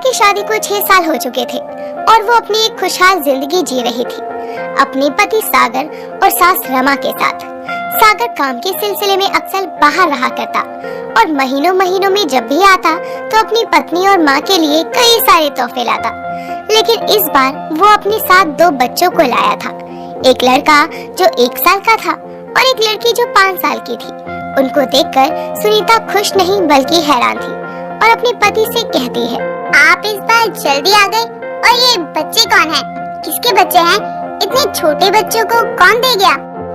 की शादी को 6 साल हो चुके थे और वो अपनी एक खुशहाल जिंदगी जी रही थी अपने पति सागर और सास रमा के साथ। सागर काम के सिलसिले में अक्सर बाहर रहा करता और महीनों महीनों में जब भी आता तो अपनी पत्नी और माँ के लिए कई सारे तोहफे लाता। लेकिन इस बार वो अपने साथ 2 बच्चों को लाया था, एक लड़का जो 1 साल का था और एक लड़की जो 5 साल की थी। उनको देखकर सुनीता खुश नहीं बल्कि हैरान थी और अपने पति से कहती है, आप इस बार जल्दी आ गए। और ये बच्चे कौन हैं? किसके बच्चे हैं? इतने छोटे बच्चों को कौन दे गया?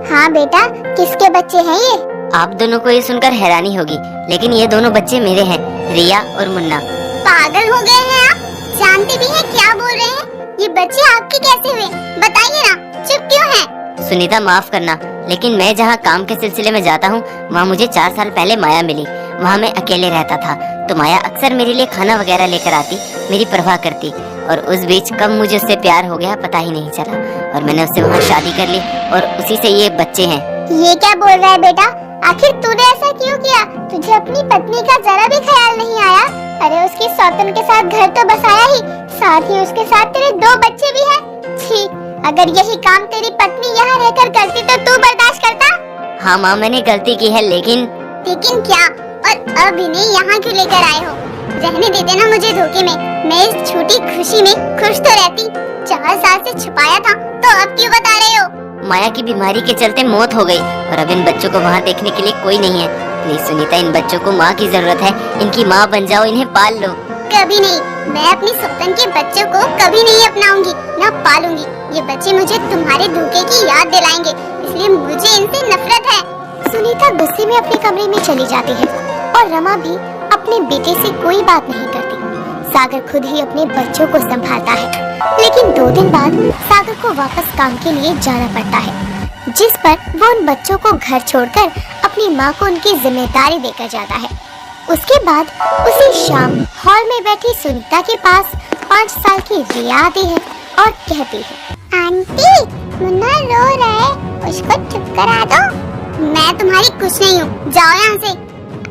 हाँ बेटा, किसके बच्चे हैं ये? आप दोनों को ये सुनकर हैरानी होगी, लेकिन ये दोनों बच्चे मेरे हैं, रिया और मुन्ना। पागल हो गए हैं आप? जानते भी हैं क्या बोल रहे हैं? ये बच्चे आपके कैसे हुए? बताइए ना, चुप क्यों हैं? सुनीता माफ करना, लेकिन मैं जहाँ काम के सिलसिले में जाता हूँ वहाँ मुझे 4 साल पहले माया मिली। वहाँ मैं अकेले रहता था तो माया अक्सर मेरे लिए खाना वगैरह लेकर आती, मेरी परवाह करती और उस बीच कब मुझे उससे प्यार हो गया पता ही नहीं चला और मैंने उससे वहाँ शादी कर ली और उसी से ये बच्चे हैं। ये क्या बोल रहा है बेटा? आखिर तूने ऐसा क्यों किया? तुझे अपनी पत्नी का जरा भी ख्याल नहीं आया? अरे उसकी सौतन के साथ घर तो बसाया ही, साथ ही उसके साथ तेरे 2 बच्चे भी हैं। छी, अगर यही काम तेरी पत्नी यहाँ रहकर करती तो तू बर्दाश्त करता? हाँ माँ, मैंने गलती की है, लेकिन क्या? और अब इन्हें यहाँ क्यों लेकर आए हो? रहने देते ना मुझे धोखे में, मैं इस छोटी खुशी में खुश तो रहती। 4 साल से छुपाया था तो अब क्यों बता रहे हो? माया की बीमारी के चलते मौत हो गई और अब इन बच्चों को वहाँ देखने के लिए कोई नहीं है। प्लीज सुनीता, इन बच्चों को माँ की जरूरत है, इनकी माँ बन जाओ, इन्हें पाल लो। कभी नहीं, मैं अपनी सौतन के बच्चों को कभी नहीं अपनाऊंगी, न पालूंगी। ये बच्चे मुझे तुम्हारे धोखे की याद दिलाएंगे, इसलिए मुझे इनसे नफरत है। सुनीता गुस्से में अपने कमरे में चली जाती है और रमा भी अपने बेटे से कोई बात नहीं करती। सागर खुद ही अपने बच्चों को संभालता है, लेकिन 2 दिन बाद सागर को वापस काम के लिए जाना पड़ता है, जिस पर वो उन बच्चों को घर छोड़कर अपनी माँ को उनकी जिम्मेदारी देकर जाता है। उसके बाद उसी शाम हॉल में बैठी सुनीता के पास 5 साल की रिया आती है और कहती है, आंटी, मुन्ना रो रहा है, उसको चुप करा दो। मैं तुम्हारी कुछ नहीं हूँ, जाओ यहाँ से।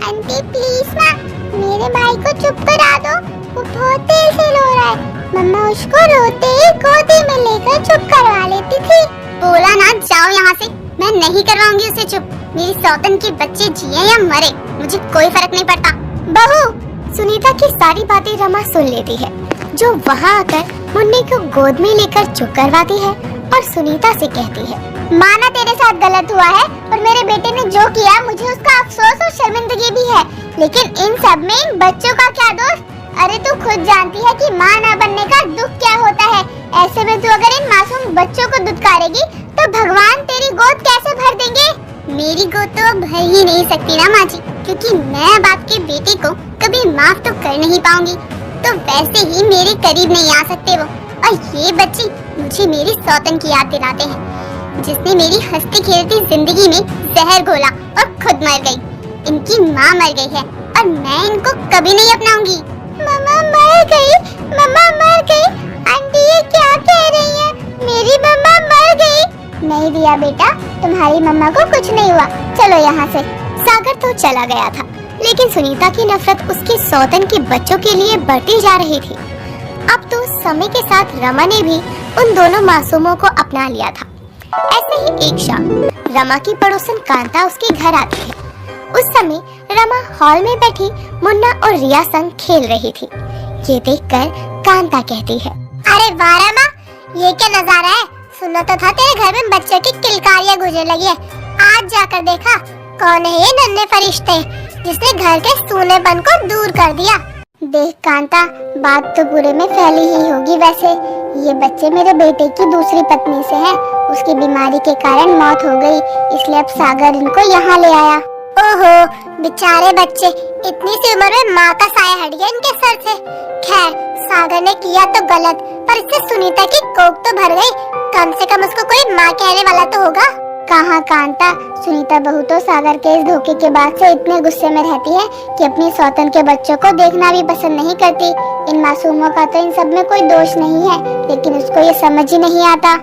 आंटी प्लीज ना, मेरे भाई को चुप करा दो, वो बहुत तेज से रो रहा है। मम्मा उसको रोते ही गोदी में लेकर चुप करवा लेती थी। बोला ना, जाओ यहाँ से, मैं नहीं करवाऊंगी उसे चुप। मेरी सौतन के बच्चे जिए या मरे, मुझे कोई फर्क नहीं पड़ता। बहू, सुनीता की सारी बातें रमा सुन लेती है, जो वहाँ आकर मुन्ने को गोद में लेकर चुप करवाती है और सुनीता से कहती है, माना तेरे साथ गलत हुआ है और मेरे बेटे ने जो किया मुझे उसका अफसोस और शर्मिंदगी भी है, लेकिन इन सब में इन बच्चों का क्या दोष? अरे तू खुद जानती है कि माँ ना बनने का दुख क्या होता है। ऐसे में तू अगर इन मासूम बच्चों को दुत्कारेगी तो भगवान तेरी गोद कैसे भर देंगे? मेरी गोद तो भर ही नहीं सकती ना माँ जी, क्योंकि मैं अब आपके बेटे को कभी माफ तो कर नहीं पाऊंगी, तो वैसे ही मेरे करीब नहीं आ सकते वो। और ये बच्चे मुझे मेरी सौतन की याद दिलाते हैं, जिसने मेरी हंसती खेलती जिंदगी में जहर घोला और खुद मर गई। इनकी माँ मर गई है और मैं इनको कभी नहीं अपनाऊंगी। मम्मा मर गई, मम्मा मर गई। आंटी ये क्या कह रही है? मेरी मम्मा मर गई। नहीं दिया बेटा, तुम्हारी मम्मा को कुछ नहीं हुआ, चलो यहाँ से। सागर तो चला गया था, लेकिन सुनीता की नफरत उसके सौतन के बच्चों के लिए बढ़ती जा रही थी। अब तो समय के साथ रमा ने भी उन दोनों मासूमों को अपना लिया था। ऐसे ही एक शाम रमा की पड़ोसन कांता उसके घर आती है। उस समय रमा हॉल में बैठी मुन्ना और रिया संग खेल रही थी। ये देखकर कांता कहती है, अरे वाह रमा, ये क्या नजारा है? सुना तो था तेरे घर में बच्चों की किलकारियां गुजर लगी है, आज जाकर देखा कौन है ये नन्हे फरिश्ते जिसने घर के सूनेपन को दूर कर दिया। देख कांता, बात तो पूरे में फैली ही होगी। वैसे ये बच्चे मेरे बेटे की दूसरी पत्नी से हैं, उसकी बीमारी के कारण मौत हो गई, इसलिए अब सागर इनको यहाँ ले आया। ओहो बेचारे बच्चे, इतनी सी उम्र में माँ का साया हट गया इनके सर से। खैर, सागर ने किया तो गलत, पर इससे सुनीता की कोख तो भर गई। कम से कम उसको कोई माँ कहने वाला तो होगा। कहाँ कांता, सुनीता बहू तो सागर के इस धोखे के बाद से इतने गुस्से में रहती है कि अपनी सौतन के बच्चों को देखना भी पसंद नहीं करती। इन मासूमों का तो इन सब में कोई दोष नहीं है, लेकिन उसको ये समझ ही नहीं आता।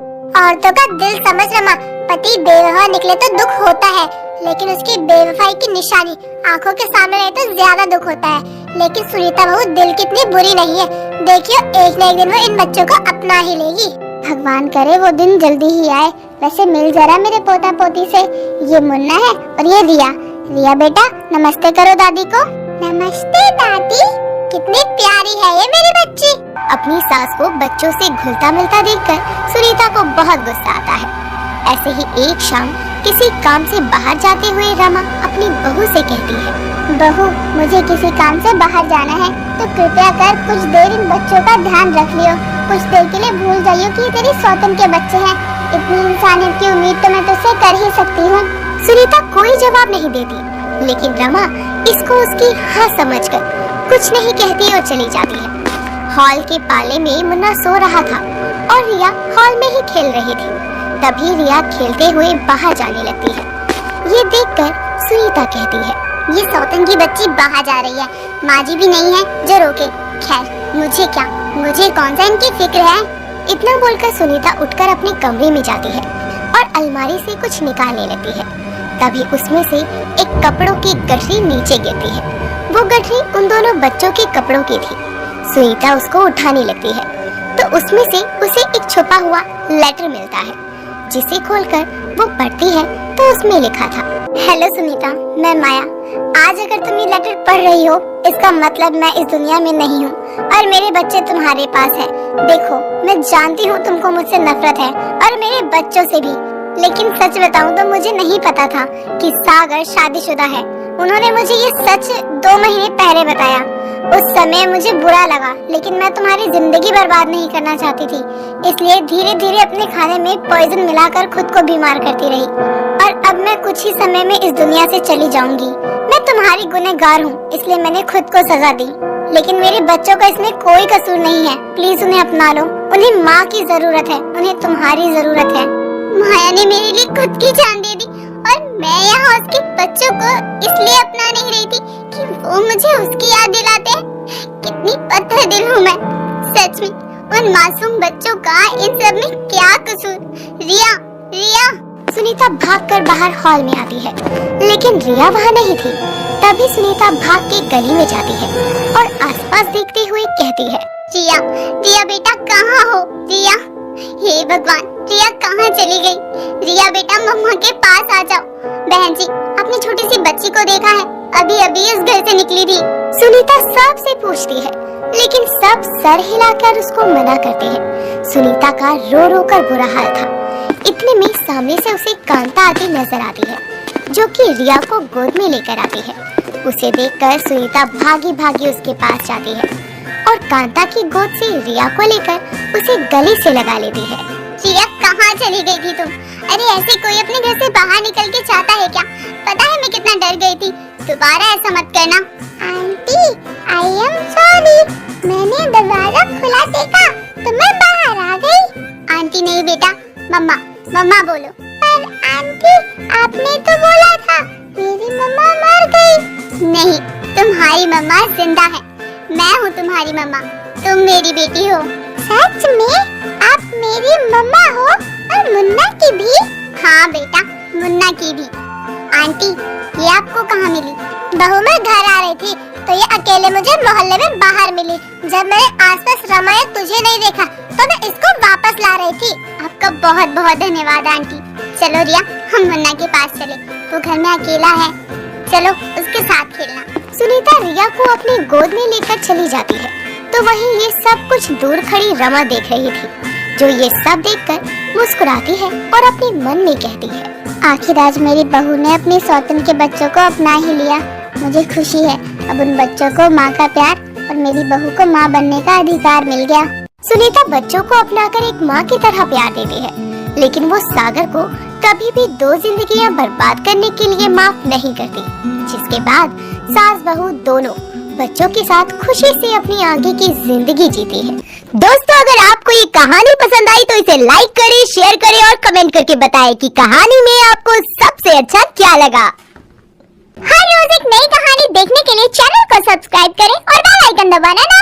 औरतों का दिल समझ रमा, पति बेवफा निकले तो दुख होता है, लेकिन उसकी बेवफाई की निशानी आंखों के सामने रहे तो ज्यादा दुख होता है। लेकिन सुनीता बहू दिल कितनी बुरी नहीं है। देखियो एक न एक दिन वो इन बच्चों को अपना ही लेगी। भगवान करे वो दिन जल्दी ही आए। वैसे मिल जरा मेरे पोता पोती से। ये मुन्ना है और ये रिया। रिया बेटा नमस्ते करो दादी को। नमस्ते दादी। कितनी प्यारी है ये मेरी बच्ची। अपनी सास को बच्चों से घुलता मिलता देखकर सुनीता को बहुत गुस्सा आता है। ऐसे ही एक शाम किसी काम से बाहर जाते हुए रमा अपनी बहू से कहती है, बहू मुझे किसी काम से बाहर जाना है तो कृपया कर कुछ देर इन बच्चों का ध्यान रख लियो। कुछ देर के लिए भूल जाइयो कि ये तेरी सौतन के बच्चे हैं। इतनी इंसानियत की उम्मीद तो मैं तुझसे कर ही सकती हूँ। सुनीता कोई जवाब नहीं देती, लेकिन रमा इसको उसकी हाँ समझकर कुछ नहीं कहती और चली जाती है। हॉल के पाले में मुन्ना सो रहा था और रिया हॉल में ही खेल रही थी। तभी रिया खेलते हुए बाहर जाने लगती है। ये देखकर सुनीता कहती है, ये सौतन की बच्ची बाहर जा रही है, माँ जी भी नहीं है जो रोके। खैर मुझे क्या, मुझे कौन सा इनकी फिक्र है। इतना बोलकर सुनीता उठकर अपने कमरे में जाती है और अलमारी से कुछ निकालने लगती है। तभी उसमें से एक कपड़ों की गठरी नीचे गिरती है। वो गठरी उन दोनों बच्चों के कपड़ों की थी। सुनीता उसको उठाने लगती है तो उसमें से उसे एक छुपा हुआ लेटर मिलता है, जिसे खोलकर वो पढ़ती है तो उसमें लिखा था, हेलो सुनीता, मैं माया। आज अगर तुम ये लेटर पढ़ रही हो इसका मतलब मैं इस दुनिया में नहीं हूँ और मेरे बच्चे तुम्हारे पास है। देखो मैं जानती हूँ तुमको मुझसे नफरत है और मेरे बच्चों से भी, लेकिन सच बताऊँ तो मुझे नहीं पता था कि सागर शादीशुदा है। उन्होंने मुझे ये सच 2 महीने पहले बताया। उस समय मुझे बुरा लगा, लेकिन मैं तुम्हारी जिंदगी बर्बाद नहीं करना चाहती थी, इसलिए धीरे धीरे अपने खाने में पॉइजन मिलाकर खुद को बीमार करती रही। और अब मैं कुछ ही समय में इस दुनिया से चली जाऊंगी। मैं तुम्हारी गुनहगार हूँ, इसलिए मैंने खुद को सजा दी, लेकिन मेरे बच्चों का इसमें कोई कसूर नहीं है। प्लीज उन्हें अपना लो। उन्हें माँ की जरूरत है, उन्हें तुम्हारी जरूरत है। माया ने मेरे लिए खुद की जान दे दी और मैं यहाँ उसके बच्चों को इसलिए अपना नहीं रही थी कि वो मुझे उसकी याद दिलाते हैं। कितनी पत्थर दिल हूँ मैं। सच में उन मासूम बच्चों का इन सब में क्या कसूर। रिया, रिया। सुनीता भागकर बाहर हॉल में आती है, लेकिन रिया वहाँ नहीं थी। तभी सुनीता भाग के गली में जाती है और आसपास देखते हुए कहती है, रिया, रिया बेटा कहाँ हो? रिया, हे भगवान, रिया कहाँ चली गई? रिया बेटा मम्मा के पास आ जाओ। बहन जी, अपनी छोटी सी बच्ची को देखा है? अभी अभी इस घर से निकली थी। सुनीता सबसे पूछती है, लेकिन सब सर हिलाकर उसको मना करते हैं। सुनीता का रो रो कर बुरा हाल था। इतने में सामने से उसे कांता आती नजर आती है, जो कि रिया को गोद में लेकर आती है। उसे देखकर सुनीता भागी भागी उसके पास जाती है और कांता की गोद से रिया को लेकर उसे गले से लगा लेती है। रिया कहाँ चली गई थी तुम? अरे ऐसे कोई अपने घर से बाहर निकल के चाहता है क्या? पता है मैं कितना डर गई थी। दोबारा ऐसा मत करना। Aunty, I am sorry. मैंने दरवाजा खुला देखा तो मैं बाहर आ गई। आंटी नहीं बेटा, मम्मा, मम्मा बोलो। पर आंटी, आपने तो बोला था मेरी मम्मा मर गई। नहीं, तुम्हारी मम्मा जिंदा है। मैं हूँ तुम्हारी मम्मा, तुम मेरी बेटी हो। सच में? आप मेरी मम्मा हो? और मुन्ना की भी? हाँ बेटा, मुन्ना की भी। आंटी, ये आपको कहाँ मिली? बहू मैं घर आ रही थी तो ये अकेले मुझे मोहल्ले में बाहर मिली। जब मैंने आसपास रमा या तुझे नहीं देखा तो मैं इसको वापस ला रही थी। आपका बहुत बहुत धन्यवाद आंटी। चलो रिया, हम मुन्ना के पास चले। वो घर में अकेला है, चलो उसके साथ खेलना। सुनीता रिया को अपनी गोद में लेकर चली जाती है, तो वहीं ये सब कुछ दूर खड़ी रमा देख रही थी, जो ये सब देखकर मुस्कुराती है और अपने मन में कहती है, आखिर आज मेरी बहू ने अपने सौतन के बच्चों को अपना ही लिया। मुझे खुशी है, अब उन बच्चों को माँ का प्यार और मेरी बहू को माँ बनने का अधिकार मिल गया। सुनीता बच्चों को अपनाकर एक माँ की तरह प्यार देती है, लेकिन वो सागर को कभी भी 2 जिंदगियां बर्बाद करने के लिए माफ नहीं करती। जिसके बाद सास बहू दोनों बच्चों के साथ खुशी से अपनी आगे की जिंदगी जीती है। दोस्तों, अगर आपको ये कहानी पसंद आई तो इसे लाइक करें, शेयर करें और कमेंट करके बताएं कि कहानी में आपको सबसे अच्छा क्या लगा। हर रोज एक नई कहानी देखने के लिए चैनल को सब्सक्राइब करें और बेल आइकन दबाना ना